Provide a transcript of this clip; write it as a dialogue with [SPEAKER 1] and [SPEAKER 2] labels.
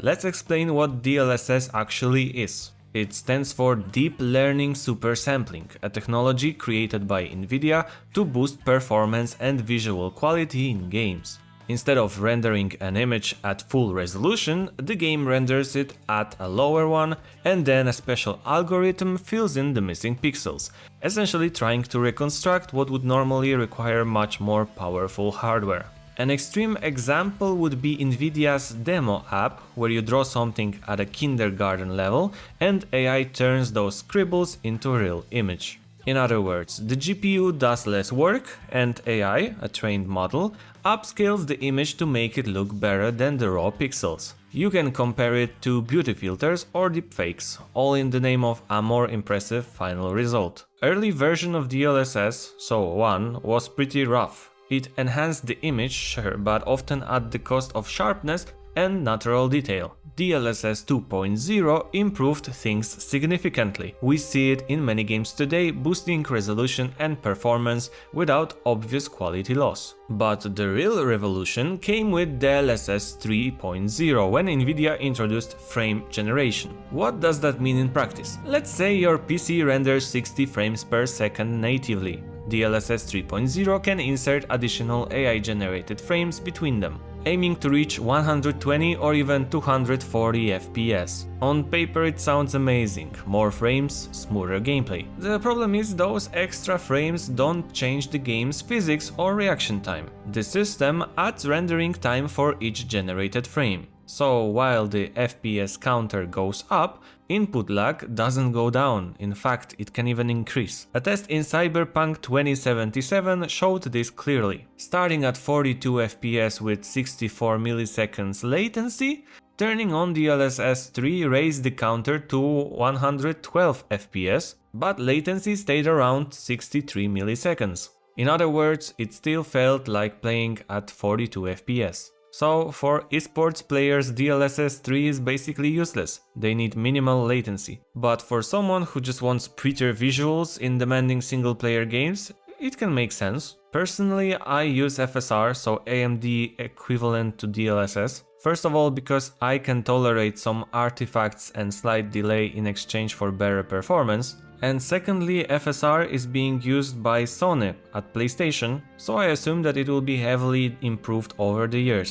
[SPEAKER 1] Let's explain what DLSS actually is. It stands for Deep Learning Supersampling, a technology created by NVIDIA to boost performance and visual quality in games. Instead of rendering an image at full resolution, the game renders it at a lower one, and then a special algorithm fills in the missing pixels, essentially trying to reconstruct what would normally require much more powerful hardware. An extreme example would be NVIDIA's demo app, where you draw something at a kindergarten level and AI turns those scribbles into a real image. In other words, the GPU does less work and AI, a trained model, upscales the image to make it look better than the raw pixels. You can compare it to beauty filters or deepfakes, all in the name of a more impressive final result. Early version of DLSS, so 1, was pretty rough. It enhanced the image, sure, but often at the cost of sharpness and natural detail. DLSS 2.0 improved things significantly. We see it in many games today, boosting resolution and performance without obvious quality loss. But the real revolution came with DLSS 3.0 when NVIDIA introduced frame generation. What does that mean in practice? Let's say your PC renders 60 frames per second natively. DLSS 3.0 can insert additional AI-generated frames between them, aiming to reach 120 or even 240 FPS. On paper it sounds amazing, more frames, smoother gameplay. The problem is those extra frames don't change the game's physics or reaction time. The system adds rendering time for each generated frame. So while the FPS counter goes up, input lag doesn't go down, in fact it can even increase. A test in Cyberpunk 2077 showed this clearly. Starting at 42 FPS with 64 milliseconds latency, turning on DLSS 3 raised the counter to 112 FPS, but latency stayed around 63 milliseconds. In other words, it still felt like playing at 42 FPS. So for esports players, DLSS 3 is basically useless, they need minimal latency. But for someone who just wants prettier visuals in demanding single-player games, it can make sense. Personally, I use FSR, so AMD equivalent to DLSS. First of all, because I can tolerate some artifacts and slight delay in exchange for better performance. And secondly, FSR is being used by Sony at PlayStation, so I assume that it will be heavily improved over the years.